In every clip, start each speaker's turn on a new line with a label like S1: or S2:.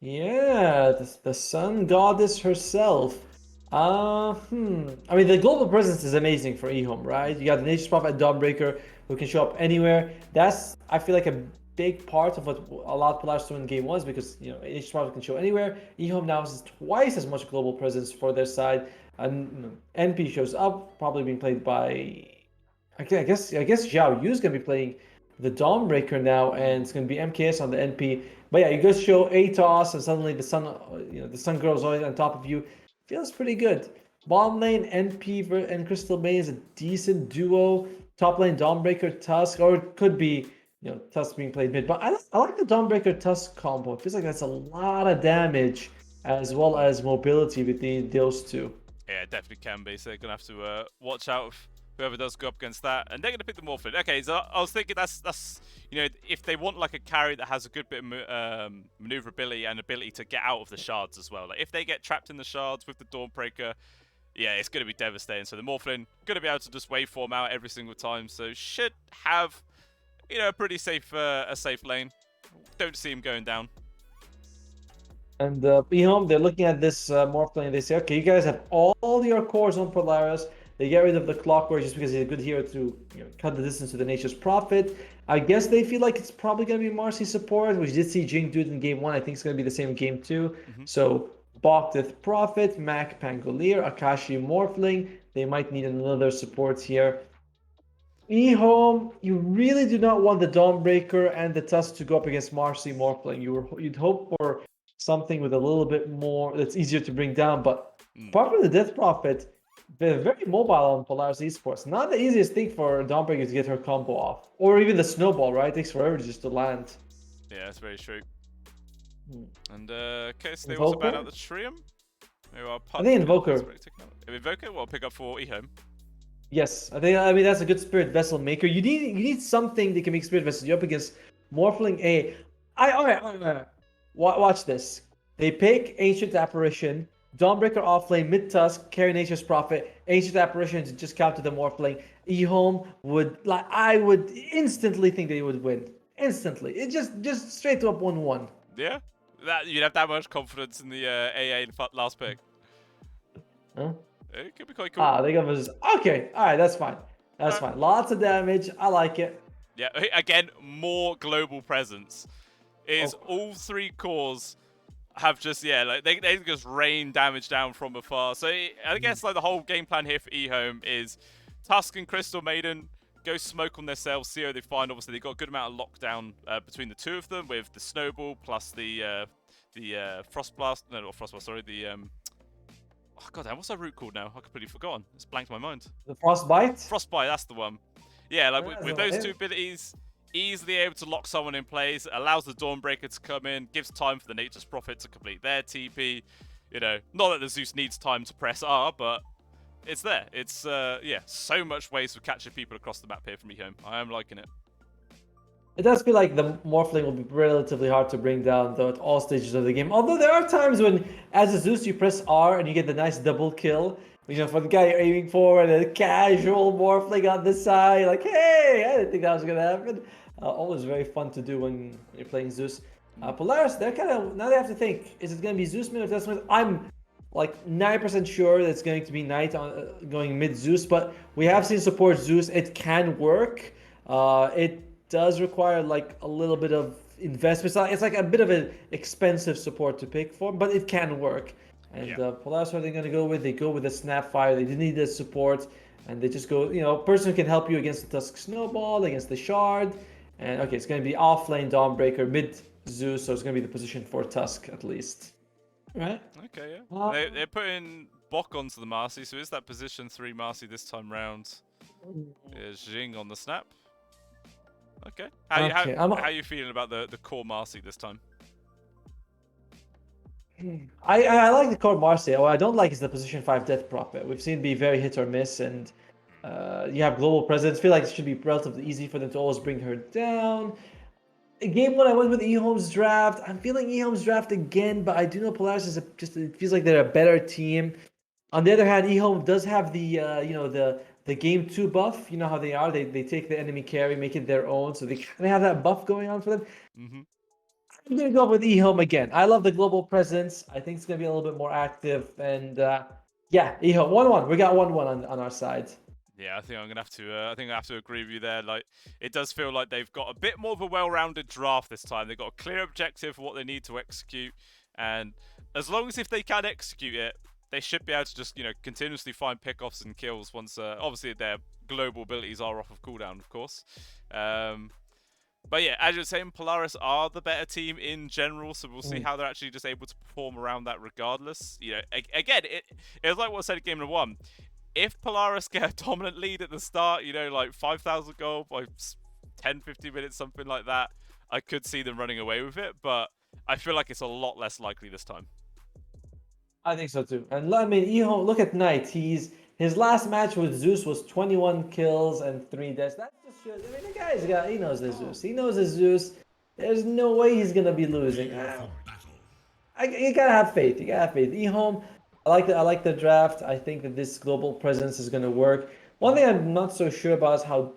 S1: Yeah, the sun goddess herself. I mean, the global presence is amazing for EHOME, right? You got the Nature's Prophet Dawnbreaker who can show up anywhere. That's, I feel like, a big part of what a lot of Polaris do in game was because, Nature's Prophet can show anywhere. EHOME now has twice as much global presence for their side. And NP shows up, probably being played by. I guess Xiao Yu's gonna be playing the Dawnbreaker now, and it's gonna be MKS on the NP. But yeah, you guys show ATOS, and suddenly the sun girl is always on top of you. Feels pretty good. Bottom lane NP and Crystal Main is a decent duo. Top lane Dawnbreaker Tusk, or it could be Tusk being played mid. But I like the Dawnbreaker Tusk combo. It feels like that's a lot of damage as well as mobility with those two.
S2: Yeah, it definitely can be. So they're gonna have to watch out if whoever does go up against that, and they're gonna pick the Morphin. Okay, so I was thinking that's if they want like a carry that has a good bit of maneuverability and ability to get out of the shards as well. Like if they get trapped in the shards with the Dawnbreaker, yeah, it's gonna be devastating. So the Morphin gonna be able to just waveform out every single time. So should have a pretty safe a safe lane. Don't see him going down.
S1: And EHOME, they're looking at this Morph lane. They say, okay, you guys have all your cores on Polaris. They get rid of the Clockwork just because he's a good hero to cut the distance to the Nature's Prophet. I guess they feel like it's probably going to be Marcy support, which did see Jing do it in game 1. I think it's going to be the same in game 2. So Bogdith Prophet, Mac Pangolier, Akashi Morphling. They might need another support here. EHOME, you really do not want the Dawnbreaker and the Tusk to go up against Marcy Morphling. You'd hope for something with a little bit more that's easier to bring down. But apart from the Death Prophet, they're very mobile on Polaris Esports. Not the easiest thing for Dawnbreaker to get her combo off, or even the snowball. Right, it takes forever just to land.
S2: Yeah, that's very true. And okay, so they also ban out the Trium.
S1: I think Invoker.
S2: Invoker, well, pick up for EHOME.
S1: Yes, I mean that's a good Spirit Vessel maker. You need something that can make Spirit Vessels. You're up against Morphling A. All right. Watch this. They pick Ancient Apparition, Dawnbreaker offlane, mid Tusk, carry Nature's Prophet, Ancient Apparition to just counter the Morphling. EHOME I would instantly think they would win. Instantly. It just straight up 1-1.
S2: Yeah? You'd have that much confidence in the AA last pick.
S1: Huh?
S2: It could be quite cool.
S1: They got versus. Okay, alright, that's fine. That's fine. Lots of damage. I like it.
S2: Yeah, again, more global presence. All 3 cores have just they just rain damage down from afar. So I guess like the whole game plan here for EHOME is Tusk and Crystal Maiden go smoke on themselves, see how they find. Obviously, they've got a good amount of lockdown between the two of them with the Snowball plus the Frost Blast. No, not Frost Blast. Sorry, the oh god damn, what's that root called now? I completely forgotten. It's blanked my mind.
S1: The Frostbite.
S2: Frostbite, that's the one. Yeah, like with those 2 abilities, easily able to lock someone in place, allows the Dawnbreaker to come in, gives time for the Nature's Prophet to complete their TP. Not that the Zeus needs time to press R, but it's there. It's, so much ways of catching people across the map here from EHOME. I am liking it.
S1: It does feel like the Morphling will be relatively hard to bring down, though, at all stages of the game. Although there are times when, as a Zeus, you press R and you get the nice double kill. For the guy you're aiming for, and a casual Morphling on the side. Like, hey, I didn't think that was going to happen. Always very fun to do when you're playing Zeus. Polaris, they're kind of, now they have to think, is it going to be Zeus mid or Zeus mid? I'm like 9% sure that it's going to be Knight going mid Zeus, but we have seen support Zeus. It can work. It does require like a little bit of investment. It's like a bit of an expensive support to pick for, but it can work. And Polaris, what are they going to go with? They go with the Snapfire. They didn't need the support, and they just go, person who can help you against the Tusk Snowball, against the Shard. And okay, it's going to be offlane Dawnbreaker, mid Zeus, so it's going to be the position for Tusk at least. Right?
S2: Okay, yeah. They're putting Bok onto the Marcy, so is that position 3 Marcy this time round? Is Jing on the snap? Okay. How are you feeling about the core Marcy this time?
S1: I like the core Marcy. What I don't like is the position 5 Death Prophet. We've seen it be very hit or miss, and you have global presence. I feel like it should be relatively easy for them to always bring her down. In game 1, I went with EHOME's draft. I'm feeling EHOME's draft again, but I do know Polaris is it feels like they're a better team. On the other hand, EHOME does have the the game 2 buff. You know how they are. They take the enemy carry, make it their own, so they kind of have that buff going on for them. I'm gonna go with EHOME again. I love the global presence. I think it's gonna be a little bit more active, and yeah, EHOME 1-1. We got 1-1 on our side.
S2: Yeah, I think I'm gonna have to. I think I have to agree with you there. Like, it does feel like they've got a bit more of a well-rounded draft this time. They've got a clear objective for what they need to execute, and as long as if they can execute it, they should be able to just continuously find pickoffs and kills. Once obviously their global abilities are off of cooldown, of course. But yeah, as you're saying, Polaris are the better team in general, so we'll see how they're actually just able to perform around that regardless. Again, it was like what I said at Game Number 1. If Polaris get a dominant lead at the start, like 5,000 gold by 10, 15 minutes, something like that, I could see them running away with it, but I feel like it's a lot less likely this time.
S1: I think so too. And I mean, EHOME, look at Knight. His last match with Zeus was 21 kills and 3 deaths. That just shows. I mean, he knows his Zeus. He knows his Zeus. There's no way he's gonna be losing. You gotta have faith. You gotta have faith. EHOME, I like the draft. I think that this global presence is gonna work. One thing I'm not so sure about is how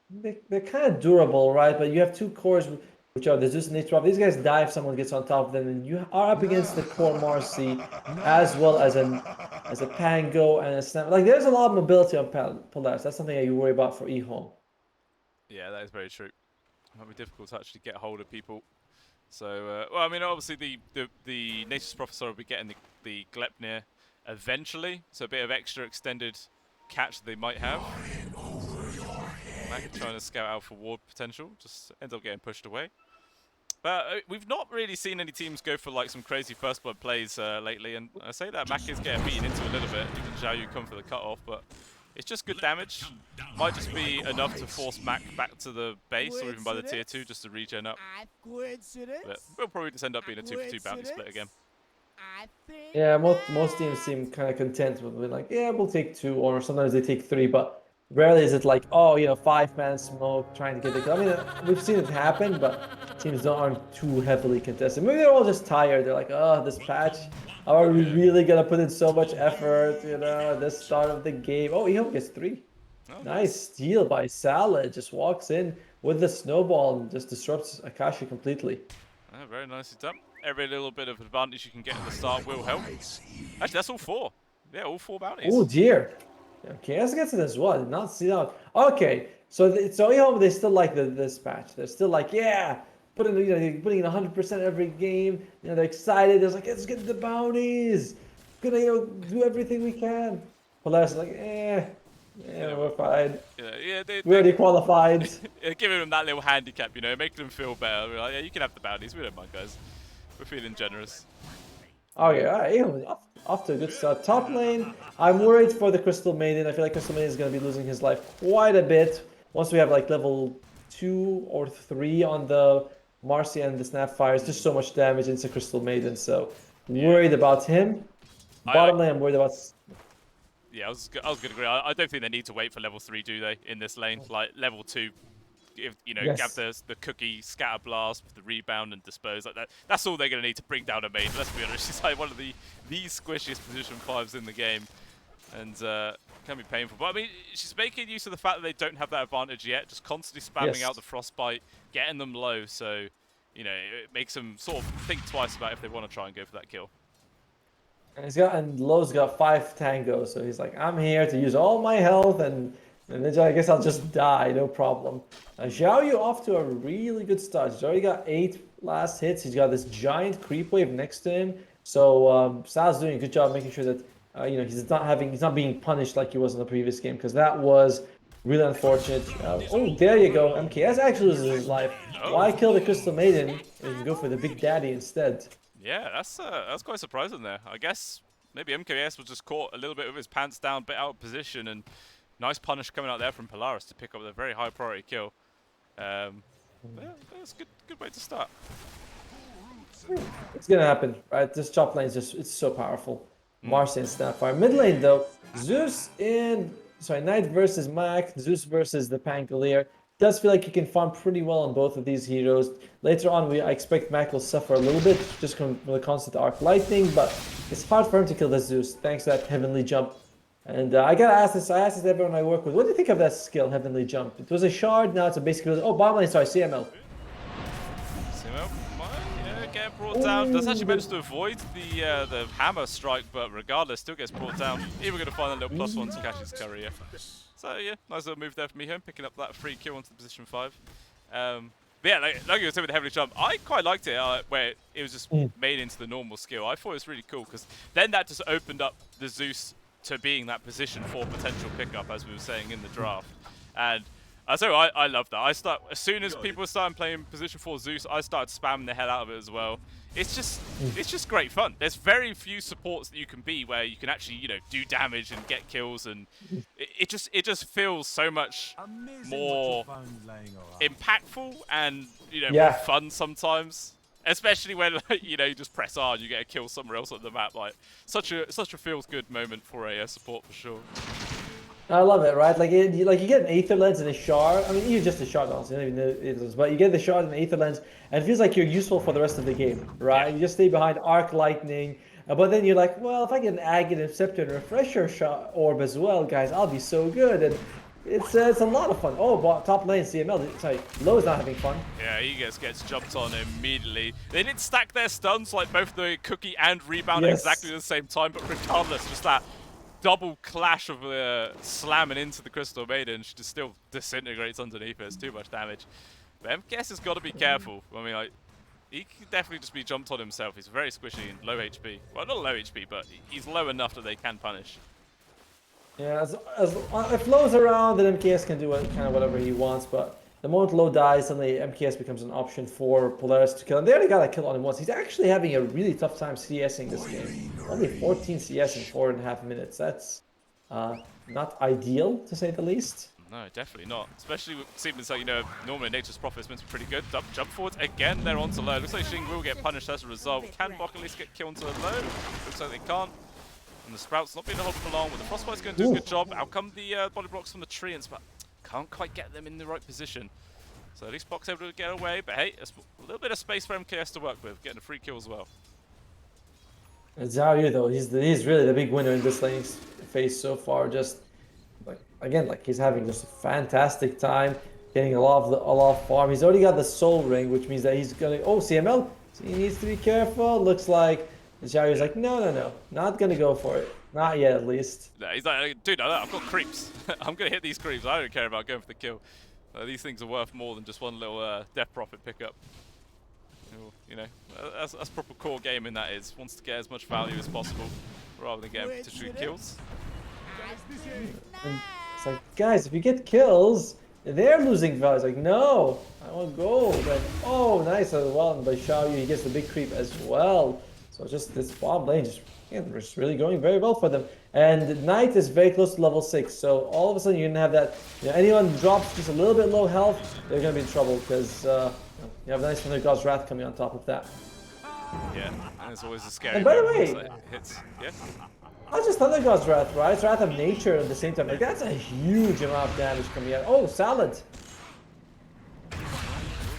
S1: they're kind of durable, right? But you have 2 cores, which are the Zeus and H-Drop. These guys die if someone gets on top of them, and you are up against the core Marcy, as well as a Pango and a Snap. Like, there's a lot of mobility on Polaris. That's something that you worry about for EHOME.
S2: Yeah, that is very true. It might be difficult to actually get hold of people. So, well, I mean, obviously the Nature's Professor will be getting the Glepnir eventually, so a bit of extra extended catch they might have. Mac trying to scout out for ward potential, just ends up getting pushed away. But we've not really seen any teams go for like some crazy first blood plays lately, and I say that Mac is getting beaten into a little bit. Even Zhao Yu come for the cutoff, but it's just good damage. Might just be enough to force Mac back to the base, or even by the tier 2, just to regen up. But we'll probably just end up being a 2-for-2 bounty split again.
S1: Yeah, most teams seem kind of content with like, yeah, we'll take 2, or sometimes they take 3, but rarely is it like, oh, 5-man smoke trying to get the kill. I mean, we've seen it happen, but teams aren't too heavily contested. Maybe they're all just tired. They're like, oh, this patch, are we really gonna put in so much effort, at the start of the game? Oh, EHOME gets 3.
S2: Oh,
S1: nice steal by Salad. Just walks in with the snowball and just disrupts Akashi completely.
S2: Very nicely done. Every little bit of advantage you can get at the start will help. Actually, that's all 4. Yeah, all 4 bounties.
S1: Oh dear. Okay, let's get to this one. Did not see that. Okay, so EHOME, they still like this patch. They're still like, yeah, putting in 100% every game. They're excited. They're like, let's get the bounties. Gonna do everything we can. Polaris is like, we're fine. We already qualified.
S2: Giving them that little handicap, making them feel better. We're like, yeah, you can have the bounties. We don't mind, guys. We're feeling generous.
S1: Okay, alright, off to a good start. Top lane, I'm worried for the Crystal Maiden. I feel like Crystal Maiden is going to be losing his life quite a bit. Once we have like level 2 or 3 on the Marcy and the Snapfire, it's just so much damage into Crystal Maiden, so worried about him. Bottom lane, I'm worried about...
S2: Yeah, I was going to agree. I don't think they need to wait for level 3, do they, in this lane? Like, level 2, if,
S1: Yes.
S2: grab the cookie, scatter blast, the rebound, and dispose like that. That's all they're going to need to bring down a main. Let's be honest, she's like one of the squishiest position 5s in the game, and can be painful. But I mean, she's making use of the fact that they don't have that advantage yet, just constantly spamming out the frostbite, getting them low. So, it makes them sort of think twice about if they want to try and go for that kill.
S1: And Lowe's got 5 tangos, so he's like, I'm here to use all my health, and then I guess I'll just die, no problem. Zhao Yu off to a really good start. He's already got 8 last hits. He's got this giant creep wave next to him. So Sal's doing a good job making sure that he's not being punished like he was in the previous game, because that was really unfortunate. Oh, there you go. MKS actually loses his life. Why kill the Crystal Maiden and go for the Big Daddy instead?
S2: Yeah, that's quite surprising there. I guess maybe MKS was just caught a little bit with his pants down, bit out of position, and nice punish coming out there from Polaris to pick up a very high priority kill. Yeah, that's a good way to start.
S1: It's gonna happen, right? This top lane is it's so powerful. Marcy and Snapfire. Mid lane though, Knight versus Mac, Zeus versus the Pangolier. Does feel like you can farm pretty well on both of these heroes. Later on, I expect Mac will suffer a little bit just from the constant arc lightning, but it's hard for him to kill the Zeus thanks to that heavenly jump. And I gotta ask this. I asked this to everyone I work with. What do you think of that skill, heavenly jump? It was a shard. Now it's a basically. Oh, bottom lane. Sorry, CML.
S2: CML, yeah, brought down. Does actually manage to avoid the hammer strike, but regardless, still gets brought down. Even going to find that little +1 to catch his courier. So yeah, nice little move there from EHOME, picking up that free kill onto the position 5. But yeah, like you were saying with the heavily jump, I quite liked it where it was just made into the normal skill. I thought it was really cool because then that just opened up the Zeus to being that position for potential pickup, as we were saying in the draft. And so I love that. As soon as people started playing position 4 Zeus, I started spamming the hell out of it as well. It's just great fun. There's very few supports that you can be where you can actually, you know, do damage and get kills, and it just feels so much more impactful and, you know, more fun sometimes. Especially when, like, you know, you just press R and you get a kill somewhere else on the map. Like such a feels good moment for a support for sure.
S1: I love it, right? Like, you get an Aether Lens and a Shard. I mean, even just a Shard, honestly, you don't even know it is, but you get the Shard and the Aether Lens, and it feels like you're useful for the rest of the game, right? Yeah. You just stay behind Arc Lightning, but then you're like, well, if I get an Agate Scepter and Refresher Orb as well, guys, I'll be so good. And it's a lot of fun. Oh, but top lane CML, sorry, Low is not having fun.
S2: Yeah, he gets jumped on immediately. They did stack their stuns, like both the Cookie and Rebound at exactly the same time, but regardless, just that double clash of slamming into the Crystal Maiden, she just still disintegrates underneath it. It's too much damage. But MKS has got to be careful. I mean, like, he could definitely just be jumped on himself. He's very squishy and low HP. Well, not low HP, but he's low enough that they can punish.
S1: Yeah, if Low's around, then MKS can do kind of whatever he wants, but the moment Low dies, suddenly MKS becomes an option for Polaris to kill. And they already got a kill on him once. He's actually having a really tough time CSing this game. Only 14 CS in 4.5 minutes. That's not ideal, to say the least.
S2: No, definitely not. Especially with seems like, you know, normally Nature's Prophet is meant to be pretty good. Jump forwards again, they're onto Low. Looks like Xing will get punished as a result. Can Bok at least get killed onto Low? Looks like they can't. And the Sprout's not being hold for long, but the Frostbite's going to do a good job. Out come the body blocks from the Treants, but can't quite get them in the right position. So at least Bok's able to get away, but hey, a little bit of space for MKS to work with, getting a free kill as well.
S1: Xiaoyu though, he's really the big winner in this lane phase so far. Just like he's having just a fantastic time, getting a lot of farm. He's already got the Soul Ring, which means that he's gonna CML. So he needs to be careful. Looks like Xiaoyu's like, no, not gonna go for it. Not yet, at least.
S2: No, he's like, dude, I've got creeps. I'm gonna hit these creeps. I don't care about going for the kill. These things are worth more than just one little Death Prophet pickup. You know, that's proper core gaming, that is. Wants to get as much value as possible, rather than getting potentially kills.
S1: And it's like, guys, if you get kills, they're losing value. It's like, no, I want gold. And oh, nice as well. And by Xiaoyu, he gets the big creep as well. So just this bottom lane just really going very well for them. And Knight is very close to level 6, so all of a sudden you're gonna have that. You know, anyone drops just a little bit low health, they're gonna be in trouble because you have a nice Thunder God's Wrath coming on top of that.
S2: Yeah, and it's always a scary.
S1: And by the way,
S2: hits. Yeah.
S1: Not just Thunder God's Wrath, right? It's Wrath of Nature at the same time. Like that's a huge amount of damage coming out. Oh, Salad.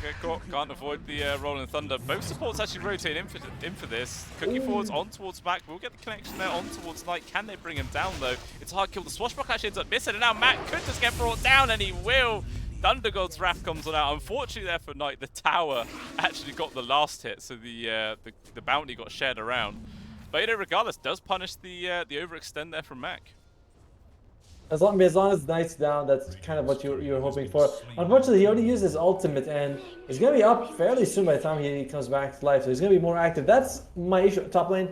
S2: Get caught, can't avoid the Rolling Thunder. Both supports actually rotate in for this. Cookie forwards on towards back. We'll get the connection there on towards Knight. Can they bring him down though? It's a hard kill. The Swashbuckler actually ends up missing, and now Matt could just get brought down, and he will. Thunder God's Wrath comes on out. Unfortunately there for Knight, the tower actually got the last hit, so the bounty got shared around. But you know, regardless, does punish the overextend there from Mac.
S1: As long as Knight's down, that's kind of what you're hoping for. Unfortunately, he already used his ultimate, and he's going to be up fairly soon by the time he comes back to life, so he's going to be more active. That's my issue. Top lane,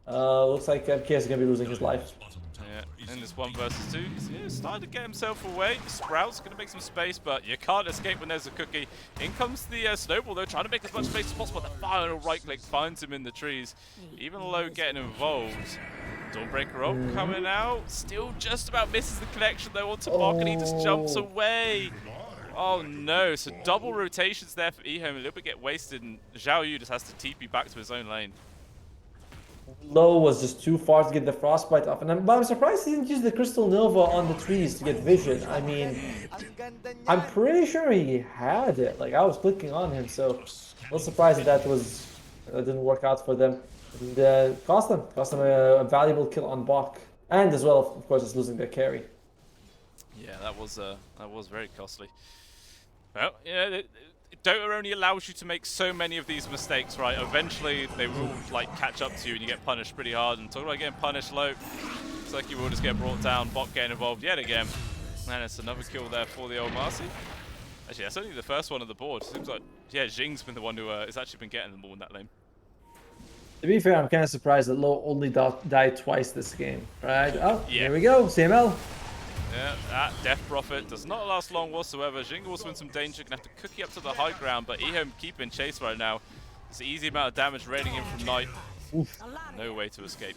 S1: looks like MKS is going to be losing his life.
S2: Yeah, in this 1 versus 2, he's starting to get himself away. Sprout's going to make some space, but you can't escape when there's a cookie. In comes the Snowball, though, trying to make as much space as possible. The final right-click finds him in the trees. Even Low getting involved. Dawnbreaker Ult coming out. Still just about misses the connection, though, onto Bok, and he just jumps away. Oh, no. So double rotations there for EHOME. A little bit get wasted, and Xiaoyu just has to TP back to his own lane.
S1: Low was just too far to get the Frostbite off, but I'm surprised he didn't use the Crystal Nova on the trees to get vision. I mean, I'm pretty sure he had it. Like, I was clicking on him, so a little surprised that didn't work out for them. And cost them a valuable kill on Bok, and as well, of course, it's losing their carry.
S2: Yeah, that was very costly. Well, yeah, Dota only allows you to make so many of these mistakes, right? Eventually, they will like catch up to you, and you get punished pretty hard. And talking about getting punished low, it's like you will just get brought down. Bot getting involved yet again, and it's another kill there for the old Marcy. Actually, that's only the first one on the board. Seems like Jing's been the one who has actually been getting the ball in that lane.
S1: To be fair, I'm kind of surprised that Low only died twice this game, right? Oh, here we go, CML.
S2: Yeah, that Death Prophet does not last long whatsoever. Jing also in some danger, gonna have to cookie up to the high ground, but EHOME keeping chase right now. It's an easy amount of damage raining in from Knight.
S1: Oof.
S2: No way to escape.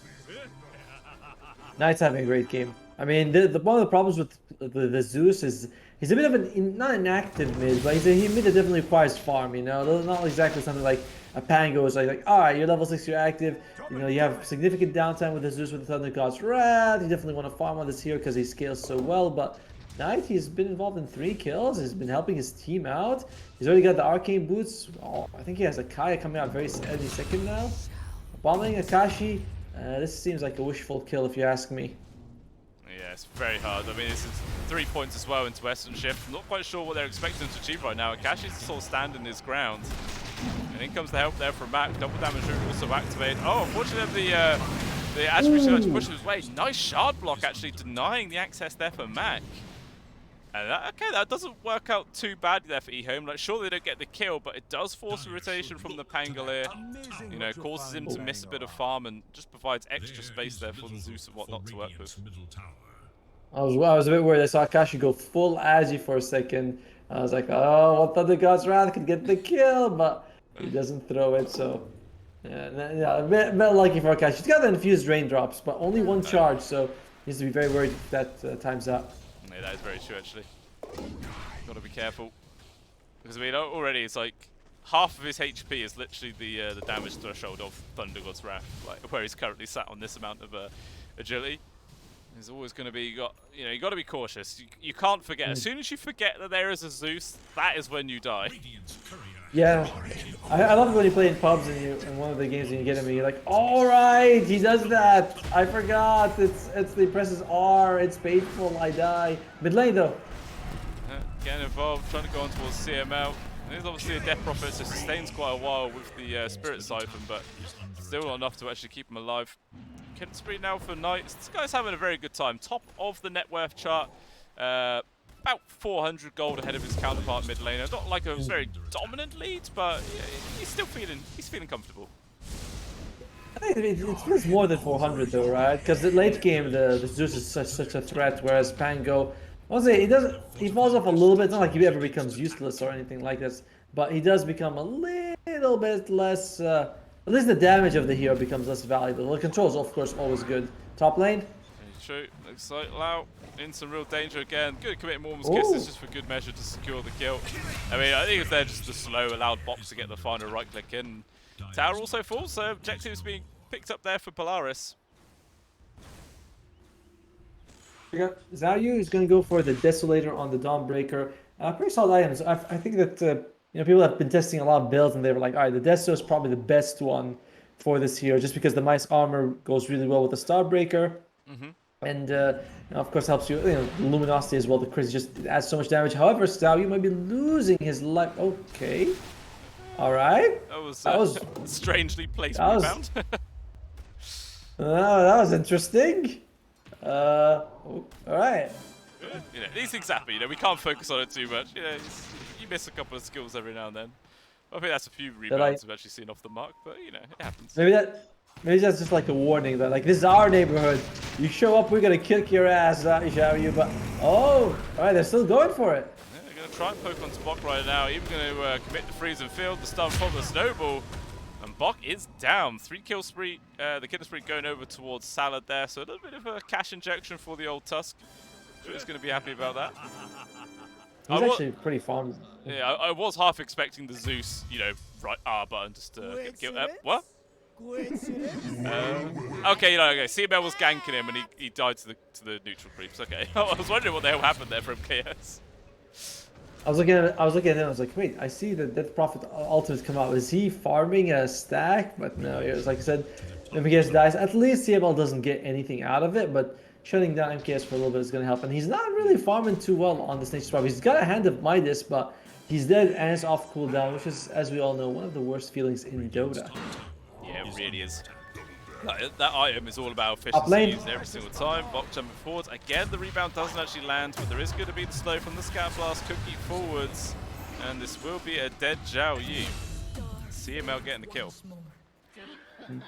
S1: Knight's having a great game. I mean, one of the problems with the Zeus is he's a bit of not an active mid, but he's a mid that definitely requires farm, you know? Not exactly something like a Pango is like, alright, you're level 6, you're active, you know, you have significant downtime with the Zeus with the Thunder God's Wrath, you definitely want to farm on this here because he scales so well, but Knight, he's been involved in 3 kills, he's been helping his team out, he's already got the Arcane Boots, I think he has a Kaya coming out any second now, bombing Akashi, this seems like a wishful kill if you ask me.
S2: Yeah, it's very hard. I mean, this is 3 points as well into Western Shift. I'm not quite sure what they're expecting him to achieve right now. Akashi's sort of standing his ground. And in comes the help there from Mac. Double damage room also activated. Oh, unfortunately, the attribute actually pushed his way. Nice shard block actually denying the access there for Mac. And that doesn't work out too badly there for EHOME. Like, sure, they don't get the kill, but it does force a rotation from the Pangolier. You know, causes him to miss a bit of farm and just provides extra space there for the Zeus and whatnot to work with.
S1: I was a bit worried. I saw Akashi go full Agi for a second. I was like, oh, what Thunder God's Wrath could get the kill, but he doesn't throw it, so... Yeah, a bit lucky for Akashi. He's got the infused raindrops, but only 1 charge, so he needs to be very worried if that time's out.
S2: Yeah, that is very true, actually. Gotta be careful. Because, I mean, already it's like half of his HP is literally the damage threshold of Thunder God's Wrath, like where he's currently sat on this amount of agility. There's always going to be, you got to be cautious. You can't forget. As soon as you forget that there is a Zeus, that is when you die.
S1: Yeah, I love it when you play in pubs and in one of the games and you get him and you're like, all right, he does that. I forgot. He presses R. It's painful. I die. Mid lane though.
S2: Getting involved, trying to go on towards CML. There's obviously a Death Prophet, so sustains quite a while with the Spirit Siphon, but still not enough to actually keep him alive. Killing spree now for Knight. This guy's having a very good time. Top of the net worth chart. About 400 gold ahead of his counterpart mid laner. Not like a very dominant lead, but yeah, he's feeling comfortable.
S1: I think it feels more than 400 though, right? Because the late game, the Zeus is such a threat, whereas Pango, I'll say he falls off a little bit. It's not like he ever becomes useless or anything like this, but he does become a little bit less. At least the damage of the hero becomes less valuable. The control is of course always good. Top lane.
S2: True. Looks like Lau in some real danger again. Good committing Mormon's Kisses just for good measure to secure the kill. I mean, I think if they're just the slow allowed box to get the final right click in. Tower also falls, so objectives being picked up there for Polaris.
S1: Zayu is going to go for the Desolator on the Dawnbreaker. Pretty solid items. I think that people have been testing a lot of builds and they were like, all right, the Deso is probably the best one for this hero, just because the Mice armor goes really well with the Starbreaker. And of course helps you, the luminosity as well. The crit just adds so much damage. However, Zayu might be losing his life. Okay, all right.
S2: That was strangely placed rebound.
S1: That was interesting. All right.
S2: These things happen. We can't focus on it too much. You miss a couple of skills every now and then. I think that's a few rebounds we've actually seen off the mark, but it happens.
S1: Maybe that's just like a warning that, like, this is our neighborhood. You show up, we're gonna kick your ass, Zayu. But all right, they're still going for it.
S2: Yeah, they're gonna try and poke on Bok right now. Even gonna commit the freeze and field, the stun from the snowball, and Bok is down. 3 kill spree. The kill spree going over towards Salad there, so a little bit of a cash injection for the old Tusk. Sure, he's gonna be happy about that.
S1: He's actually pretty fun.
S2: Yeah, I was half expecting the Zeus, right R button just to get killed. What? Okay, CML was ganking him and he died to the neutral creeps. Okay, I was wondering what the hell happened there from KS.
S1: I was looking at him. I was like, wait, I see the Death Prophet ultimate come out. Is he farming a stack? But no, it was like I said, MKS dies. At least CML doesn't get anything out of it, but shutting down MKS for a little bit is going to help. And he's not really farming too well on this nature swap. He's got a hand of Midas, but He's dead and it's off cooldown, which is, as we all know, one of the worst feelings in Dota.
S2: Yeah, it really is. That item is all about
S1: Top
S2: efficiency,
S1: lane.
S2: used every single time. Bok jumping forwards. Again, the rebound doesn't actually land, but there is going to be the slow from the Scout Blast. Cookie forwards. And this will be a dead Zhao Yu. CML getting the kill.
S1: I mean,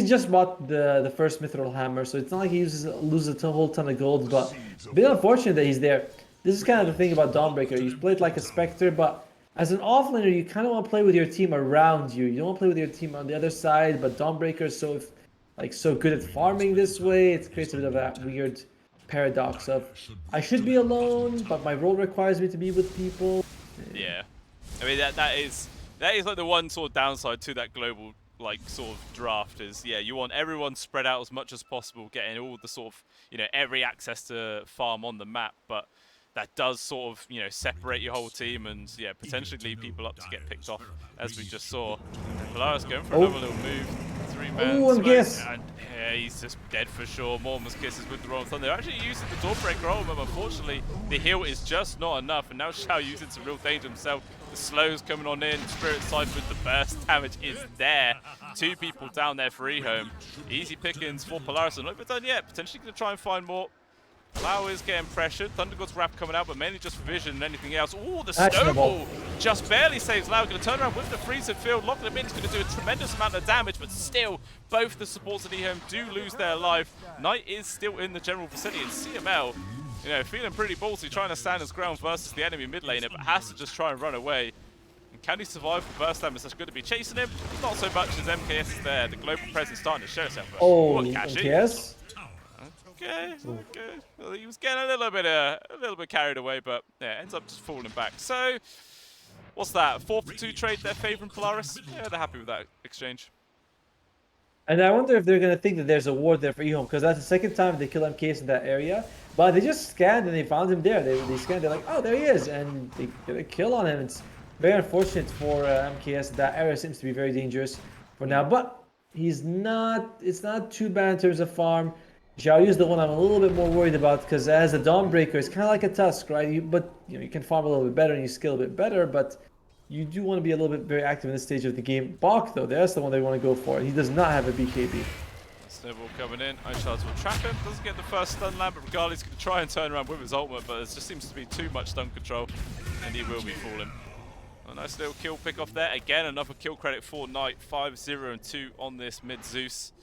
S1: he's just bought the first Mithril Hammer, so it's not like he loses a whole ton of gold, but a bit unfortunate that he's there. This is kind of the thing about Dawnbreaker. You play it like a Spectre, but as an offlaner, you kind of want to play with your team around you. You don't want to play with your team on the other side, but Dawnbreaker is so good at farming this way. It creates a bit of that weird paradox of, I should be alone, but my role requires me to be with people.
S2: Yeah. I mean, that is like the one sort of downside to that global sort of draft is, yeah, you want everyone spread out as much as possible, getting all the sort of, every access to farm on the map, but that does sort of, separate your whole team and, yeah, potentially leave people up to get picked off, as we just saw. Polaris going for another little move. 3-man
S1: MKS.
S2: and yeah, he's just dead for sure. Mormon's Kiss is with the Royal Thunder. They're actually using the Dawnbreaker ult, but unfortunately the heal is just not enough, and now Xiao Yu's in some real danger himself. The slow's coming on in, Spirit Sight with the burst damage is there. 2 people down there for EHOME. Easy pickings for Polaris, and not even done yet. Potentially going to try and find more. Lau is getting pressured. Thunder God's Wrath coming out, but mainly just Vision and anything else. Oh, the snowball just barely saves Lau. Going to turn around with the freeze and field, locking him in. He's going to do a tremendous amount of damage, but still, both the supports of EHOME do lose their life. Knight is still in the general vicinity, and CML, feeling pretty ballsy, trying to stand his ground versus the enemy mid laner, but has to just try and run away. And can he survive the burst damage that's going to be chasing him? Not so much as MKS is there. The global presence starting to show itself.
S1: Oh, MKS?
S2: Okay. Well, he was getting a little bit carried away, but yeah, ends up just falling back. So, what's that? 4-for-2 trade they're favoring Polaris? Yeah, they're happy with that exchange.
S1: And I wonder if they're going to think that there's a ward there for EHOME, because that's the second time they kill MKS in that area. But they just scanned and they found him there. They scanned, they're like, oh, there he is. And they get a kill on him. It's very unfortunate for MKS. That area seems to be very dangerous for now. But it's not too bad in terms of farm. Xiao Yu is the one I'm a little bit more worried about, because as a Dawnbreaker, it's kind of like a Tusk, right? You can farm a little bit better and you skill a bit better, but you do want to be a little bit very active in this stage of the game. Bok, though, that's the one they want to go for. He does not have a BKB.
S2: Snowball coming in. Ichards will trap him. Doesn't get the first stun land, but regardless, he's going to try and turn around with his ultimate, but there just seems to be too much stun control, and he will be falling. A nice little kill pick off there. Again, another kill credit for Knight. 5-0 and 2 on this mid Zeus.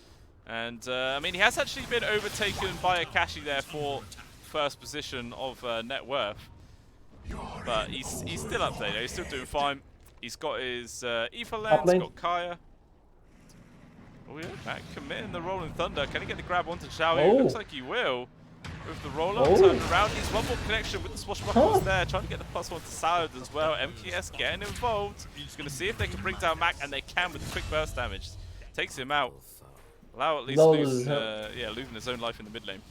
S2: And, I mean, he has actually been overtaken by Akashi there for first position of net worth. But he's still up there, he's still doing fine. He's got his Ether Lance, he's got Kaya. Oh yeah, Matt committing the Rolling Thunder. Can he get the grab onto Xiao Yu? Looks like he will. With the roll-up, turned around. He's one more connection with the swashbucklers there, trying to get the +1 to Salad as well. MKS getting involved. He's going to see if they can bring down Mac, and they can with quick burst damage. Takes him out. Lau at least losing his own life in the mid lane.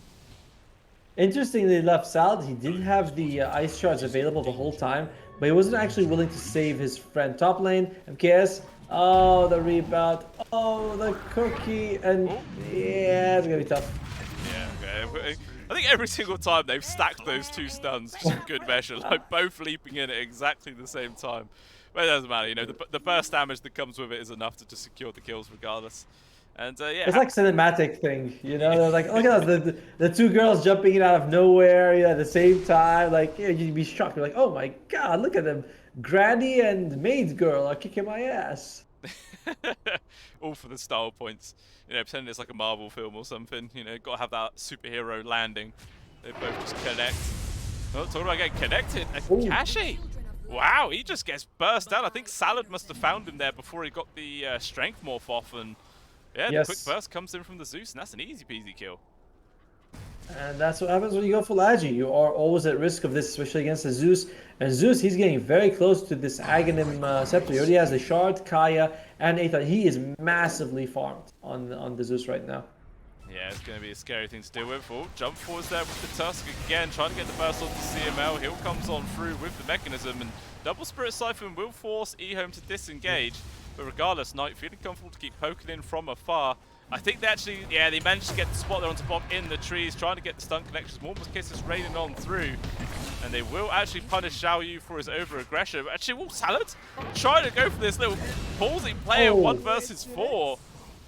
S1: Interestingly, they left Salad. He did have the ice shards available the whole time, but he wasn't actually willing to save his friend. Top lane, MKS. Oh, the rebound. Oh, the cookie. And yeah, it's going to be tough.
S2: Yeah, okay. I think every single time they've stacked those 2 stuns just for good measure, like both leaping in at exactly the same time. But it doesn't matter, the burst damage that comes with it is enough to just secure the kills regardless. And yeah,
S1: it's like cinematic thing, They're like, look at us, the 2 girls jumping in out of nowhere, at the same time. Like, you'd be shocked. You're like, oh my god, look at them, Granny and Maid Girl are kicking my ass.
S2: All for the style points. Pretending it's like a Marvel film or something. Got to have that superhero landing. They both just connect. Oh, talking about getting connected. Akashi. Wow, he just gets burst down. I think Salad must have found him there before he got the strength morph off, and yeah, the quick burst comes in from the Zeus, and that's an easy peasy kill.
S1: And that's what happens when you go full Agi. You are always at risk of this, especially against the Zeus. And Zeus, he's getting very close to this Aghanim Scepter. He already has the Shard, Kaya, and Aether. He is massively farmed on the Zeus right now.
S2: Yeah, it's going to be a scary thing to deal with. Oh, jump forwards there with the Tusk again, trying to get the burst onto CML. Hill comes on through with the mechanism, and Double Spirit Siphon will force EHOME to disengage. But regardless, Knight feeling comfortable to keep poking in from afar. I think they actually, they managed to get the spot there onto Bob in the trees, trying to get the stun connections. Mormon's Kiss is raining on through. And they will actually punish Xiao Yu for his over-aggression. Actually, Salad trying to go for this little pausing play of 1 versus 4.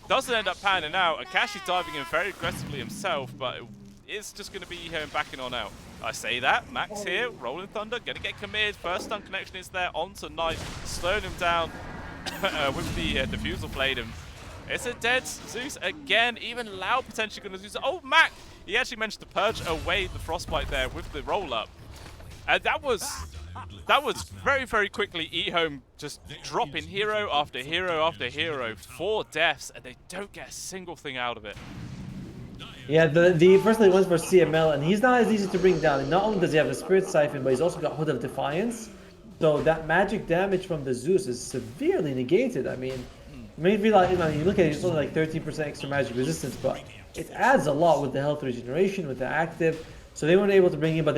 S2: Doesn't end up panning out. Akashi diving in very aggressively himself, but it's just going to be him backing on out. I say that. Max here, Rolling Thunder, going to get committed. First stun connection is there onto Knight, slowing him down with the defusal blade. And it's a dead Zeus again. Even Loud potentially going to lose it. Oh, Mac! He actually managed to purge away the frostbite there with the roll-up. And that was very, very quickly EHOME just dropping hero after hero after hero. 4 deaths, and they don't get a single thing out of it.
S1: Yeah, the firstly one's for CML, and he's not as easy to bring down. And not only does he have a Spirit Siphon, but he's also got Hood of Defiance. So that magic damage from the Zeus is severely negated. I mean, maybe like, you look at it, it's only like 13% extra magic resistance, but it adds a lot with the health regeneration, with the active. So they weren't able to bring in, but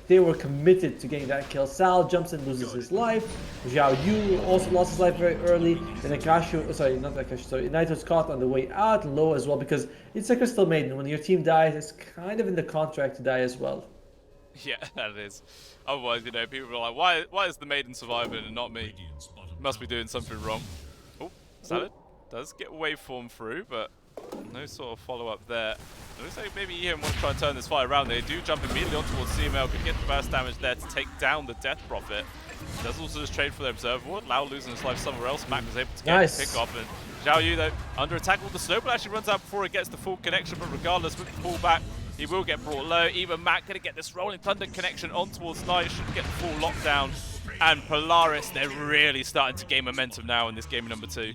S1: they were committed to getting that kill. Sal jumps in, loses his life. Xiao Yu also lost his life very early. And Akashi, sorry, not Akashi, sorry. Knight was caught on the way out, low as well, because it's a Crystal Maiden. When your team dies, it's kind of in the contract to die as well.
S2: Yeah, that is. Otherwise, you know, people are like, why is the Maiden surviving and not me? Must be doing something wrong. Oh, Salad does get waveform through, but no sort of follow-up there. It looks like maybe EHOME wants to try and turn this fight around. They do jump immediately on towards CML, could get the burst damage there to take down the Death Prophet. Does also just trade for the Observer Ward. Lau losing his life somewhere else. Mac was able to get the pick off, and Xiao Yu though under attack. Well, the Snowball actually runs out before it gets the full connection, but regardless, with the pullback, he will get brought low. Even Mac gonna get this Rolling Thunder connection on towards Knight, should get the full lockdown. And Polaris, they're really starting to gain momentum now in this game number 2.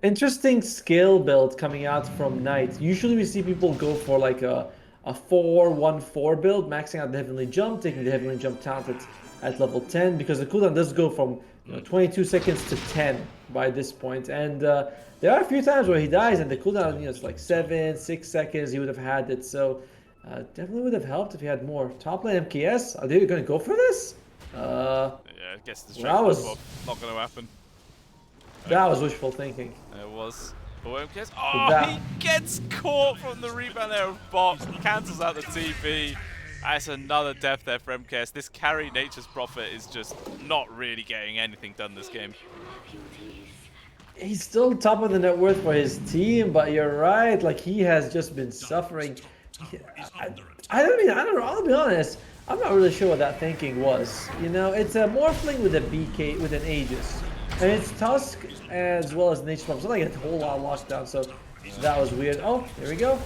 S1: Interesting skill build coming out from Knight. Usually we see people go for like a 4-1-4 build, maxing out the Heavenly Jump, taking the Heavenly Jump talent at level 10, because the cooldown does go from 22 seconds to 10 by this point. And there are a few times where he dies and the cooldown, it's like 7-6 seconds he would have had it. So definitely would have helped if he had more. Top lane MKS, are they going to go for this?
S2: Yeah, I guess the straight was not going to happen.
S1: That was wishful thinking.
S2: It was. Oh, he gets caught from the rebound there of Bot. Cancels out the TP. That's another death there for MKS. This carry Nature's Prophet is just not really getting anything done this game.
S1: He's still top of the net worth for his team, but you're right. Like, he has just been suffering. I don't know. I'll be honest. I'm not really sure what that thinking was. It's a Morphling with a BK, with an Aegis. And it's Tusk as well as Nature's Prophet. So like a whole lot of lockdown, so that was weird. Oh, there we go.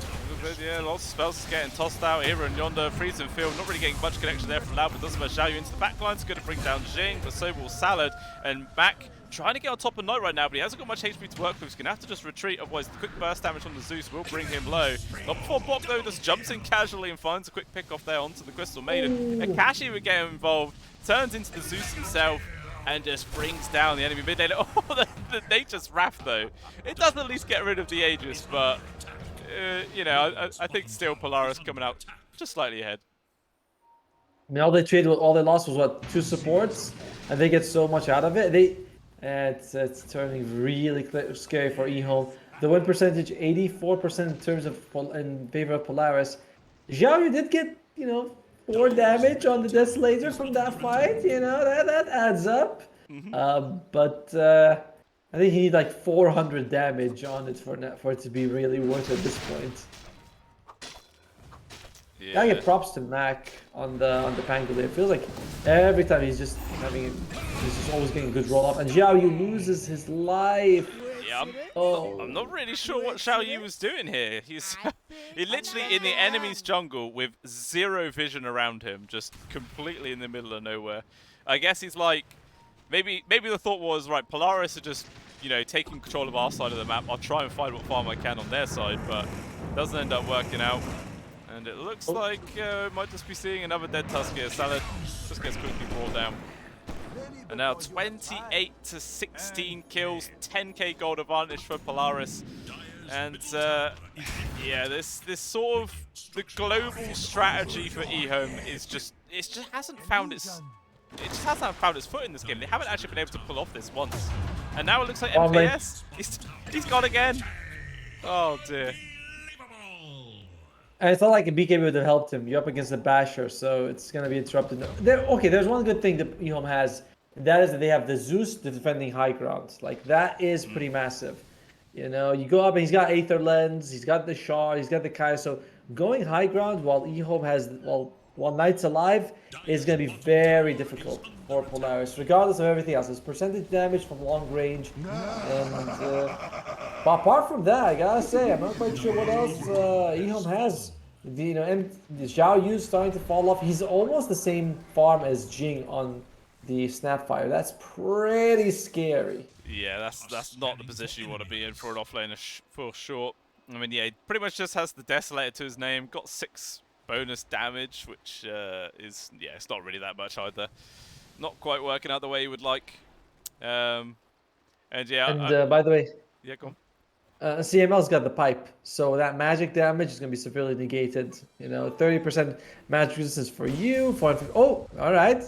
S2: Yeah, lots of spells getting tossed out here and yonder. Freezing field, not really getting much connection there from Lau, but doesn't Xiao Yu into the backline. It's going to bring down Jing, but so will Salad. And Mac trying to get on top of Knight right now, but he hasn't got much HP to work with. He's going to have to just retreat, otherwise the quick burst damage from the Zeus will bring him low. Not before Bok, though, just jumps in casually and finds a quick pick off there onto the Crystal Maiden. Akashi would get involved, turns into the Zeus himself, and just brings down the enemy mid lane. Oh, the Nature's Wrath, though. It does at least get rid of the Aegis, but, I think still Polaris coming out just slightly ahead.
S1: I mean, all they lost was, what, 2 supports? And they get so much out of it. It's turning really scary for EHOME. The win percentage, 84% in favor of Polaris. Xiao Yu did get, 4 damage on the Desolator from that fight, that adds up. But I think he needs like 400 damage on it for it to be really worth it at this point. Yeah. I get props to Mac on the Pangolier. It feels like every time he's just always getting a good roll up, and Xiao Yu loses his life.
S2: Yeah, I'm not really sure what Xiao Yu was doing here. He's literally in the enemy's jungle with 0 vision around him, just completely in the middle of nowhere. I guess he's like, maybe the thought was, right, Polaris are just, taking control of our side of the map. I'll try and find what farm I can on their side, but it doesn't end up working out. And it looks like might just be seeing another dead Tusk here. Salad just gets quickly brought down. And now 28 to 16 kills, 10k gold advantage for Polaris. And yeah, this sort of the global strategy for EHOME is just hasn't found its foot in this game. They haven't actually been able to pull off this once. And now it looks like MKS, he's gone again. Oh dear.
S1: And it's not like a BKB would have helped him. You're up against the Basher, so it's gonna be interrupted. Okay, there's one good thing that EHOME has. And that is that they have the Zeus, the defending high ground. Like that is pretty massive. You know, you go up and he's got Aether Lens, he's got the Shaw, he's got the Kai. So going high ground while EHOME has while Knight's alive is gonna be very difficult for Polaris, regardless of everything else. There's percentage damage from long range, and but apart from that, I gotta say I'm not quite sure what else EHOME has. And the Zhao Yu's starting to fall off. He's almost the same farm as Jing on the Snapfire. That's pretty scary.
S2: Yeah, that's not the position you want to be in for an offlaner for sure. I mean, yeah, he pretty much just has the Desolator to his name. Got 6 bonus damage, which it's not really that much either. Not quite working out the way you would like. And yeah.
S1: And by the way,
S2: yeah, go on.
S1: CML's got the pipe, so that magic damage is going to be severely negated. 30% magic resistance for you. Oh, all right.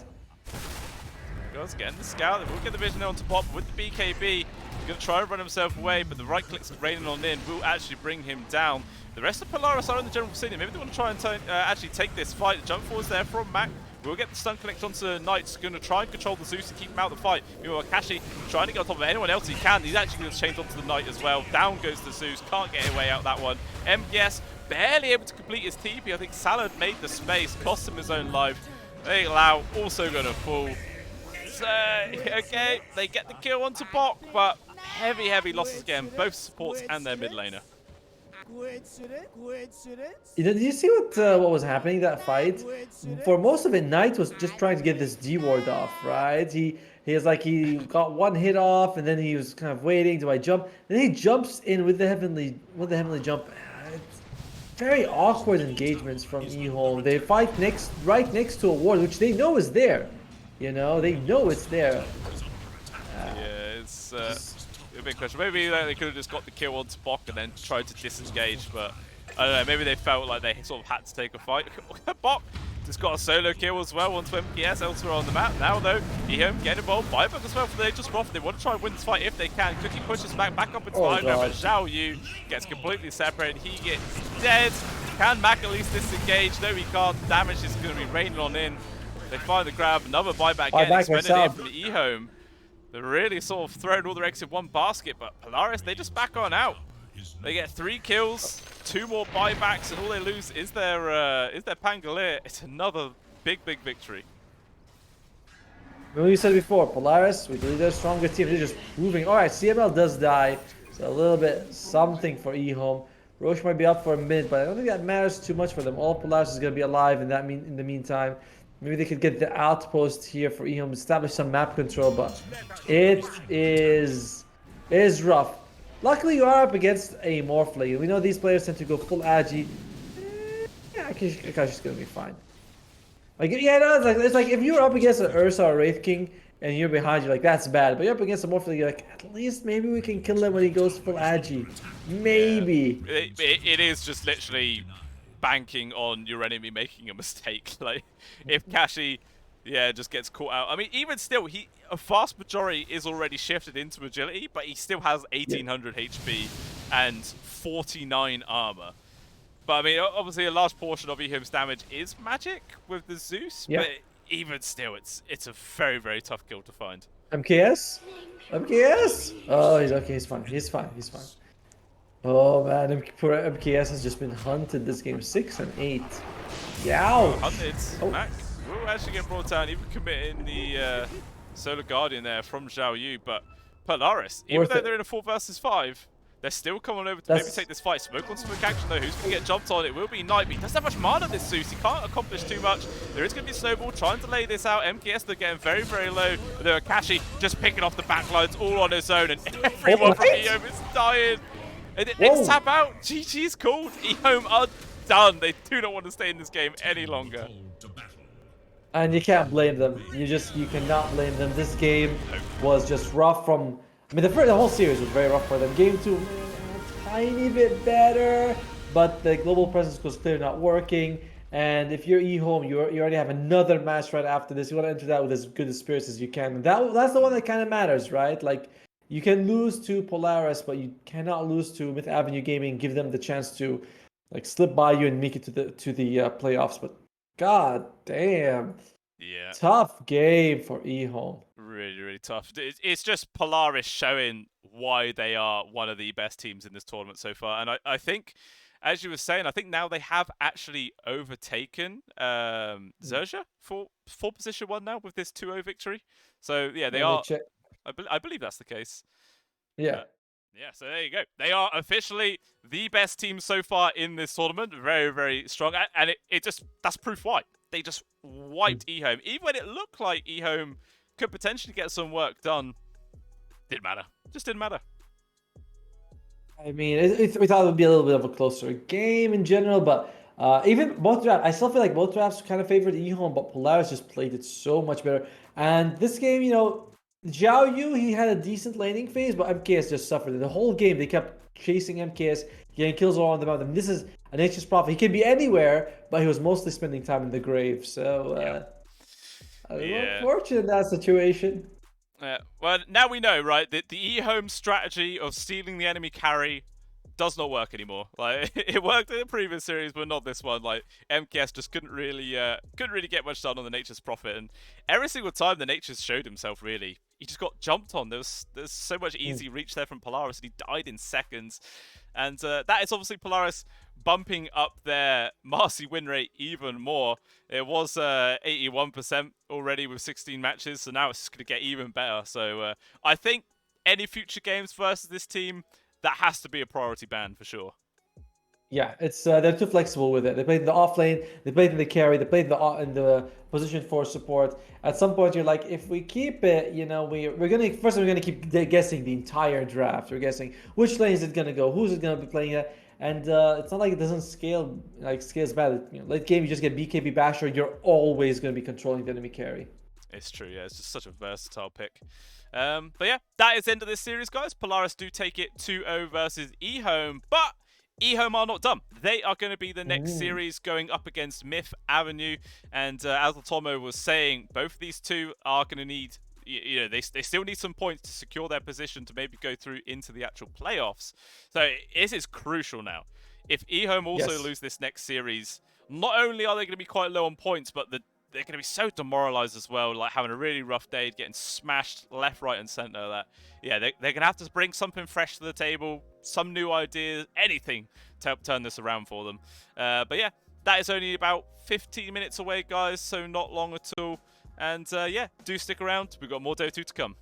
S2: Goes getting the scout. They will get the vision onto pop with the BKB. He's going to try and run himself away, but the right clicks raining on in will actually bring him down. The rest of Polaris are in the general vicinity. Maybe they want to try and actually take this fight. The jump forwards there from Mac. We'll get the stun connect onto Knight's going to try and control the Zeus to keep him out of the fight. Meanwhile, Kashi trying to get on top of anyone else he can. He's actually going to change onto the Knight as well. Down goes the Zeus. Can't get away out that one. MPS barely able to complete his TP. I think Salad made the space, cost him his own life. They allow also going to fall. So, okay, they get the kill onto Bok, but heavy losses again. Both supports and their mid laner.
S1: Did you see what was happening that fight? For most of it, Knight was just trying to get this D ward off, right? He got one hit off, and then he was kind of waiting. Do I jump? Then he jumps in with the heavenly jump. It's very awkward engagements from EHOME. They fight right next to a ward, which they know is there. They know it's there.
S2: Yeah, it's a big question. Maybe they could have just got the kill onto Bok and then tried to disengage, but I don't know. Maybe they felt like they sort of had to take a fight. Bok just got a solo kill as well onto MPS elsewhere on the map. Now though, EHOME get involved. Buyback as well for the Aegis Roth. They want to try and win this fight if they can. Cookie pushes back up into the high ground, but Zhao Yu gets completely separated. He gets dead. Can Mac at least disengage? No, he can't. Damage is going to be raining on in. They find the grab, another buyback getting expended in from the EHOME. They're really sort of throwing all their eggs in one basket, but Polaris, they just back on out. They get 3 kills, 2 more buybacks, and all they lose is their Pangolier. It's another big victory.
S1: When we said before, Polaris, we believe they're a stronger team. They're just moving. All right, CML does die. So a little bit something for EHOME. Roche might be up for a mid, but I don't think that matters too much for them. All Polaris is going to be alive in the meantime. Maybe they could get the outpost here for EHOME, establish some map control, but it is rough. Luckily, you are up against a Morphling. We know these players tend to go full Agi. Yeah, Akashi's gonna be fine. It's like if you're up against an Ursa or Wraith King and you're behind you, like that's bad. But you're up against a Morphling, you're like, at least maybe we can kill him when he goes full Agi. Maybe.
S2: Yeah. It is just literally banking on your enemy making a mistake. Like if Kashi just gets caught out. I mean, even still, a vast majority is already shifted into agility, but he still has 1800 HP and 49 armor. But I mean, obviously a large portion of EHOME's damage is magic with the Zeus, but even still, it's a very tough kill to find.
S1: MKS? Oh, he's okay, he's fine. Oh man, poor MKS has just been hunted this game, 6 and 8. Yeah.
S2: Hunted. Mac will actually get brought down, even committing the Solar Guardian there from Zhao Yu. But Polaris, even though they're in a 4 versus 5, they're still coming over to maybe take this fight. Smoke on smoke action though. Who's going to get jumped on? It will be Knight, but he doesn't have much mana this Zeus. He can't accomplish too much. There is going to be Snowball trying to lay this out. MKS, they're getting very low. But there are Kashi just picking off the backlines all on his own, and everyone from EHOME is dying. It's tap out. GG's called. EHOME are done. They do not want to stay in this game any longer.
S1: And you can't blame them. You cannot blame them. This game was just rough from... I mean, the whole series was very rough for them. Game 2, a tiny bit better, but the global presence was clearly not working. And if you're EHOME, you already have another match right after this. You want to enter that with as good a spirits as you can. And that's the one that kind of matters, right? Like, you can lose to Polaris, but you cannot lose to Myth Avenue Gaming. Give them the chance to like slip by you and make it to the playoffs. But god damn,
S2: Yeah.
S1: tough game for EHOME.
S2: Really, really tough. It's just Polaris showing why they are one of the best teams in this tournament so far. And I think, as you were saying, I think now they have actually overtaken Zerja for position 1 now with this 2-0 victory. So, yeah, they
S1: Let me
S2: are.
S1: check.
S2: I believe that's the case.
S1: Yeah.
S2: Yeah, so there you go. They are officially the best team so far in this tournament. Very, very strong. And it just, that's proof why. They just wiped EHOME. Even when it looked like EHOME could potentially get some work done, didn't matter. Just didn't matter.
S1: I mean, we thought it would be a little bit of a closer game in general, but even both drafts, I still feel like both drafts kind of favored EHOME, but Polaris just played it so much better. And this game, Zhao Yu, he had a decent laning phase, but MKS just suffered. The whole game, they kept chasing MKS, getting kills all on the mountain. This is an Nature's Prophet. He can be anywhere, but he was mostly spending time in the grave. So, unfortunate in that situation.
S2: Well, now we know, right, that the EHOME strategy of stealing the enemy carry does not work anymore. Like, it worked in the previous series, but not this one. Like, MKS just couldn't really get much done on the Nature's Prophet, and every single time the Nature's showed himself, really, he just got jumped on. There's so much easy reach there from Polaris, and he died in seconds. And that is obviously Polaris bumping up their Marcy win rate even more. It was 81% already with 16 matches, so now it's going to get even better. So I think any future games versus this team, that has to be a priority ban for sure.
S1: Yeah, it's they're too flexible with it. They played in the off lane, they played in the carry, they played in the position for support. At some point, you're like, if we keep it, we're gonna keep guessing the entire draft. We're guessing which lane is it gonna go, who's it gonna be playing at, and it's not like it doesn't scales bad. Late game, you just get BKB Basher. You're always gonna be controlling the enemy carry.
S2: It's true, yeah. It's just such a versatile pick. But yeah, that is the end of this series, guys. Polaris do take it 2-0 versus EHOME, but EHOME are not done. They are going to be the next series going up against Myth Avenue, and as Otomo was saying, both of these two are going to need, they still need some points to secure their position to maybe go through into the actual playoffs. So this is crucial now. If EHOME also lose this next series, not only are they going to be quite low on points, but they're going to be so demoralized as well, like having a really rough day, getting smashed left, right, and center. That, yeah, they're going to have to bring something fresh to the table, some new ideas, anything to help turn this around for them. But yeah, that is only about 15 minutes away, guys, so not long at all. And yeah, do stick around. We've got more Dota 2 to come.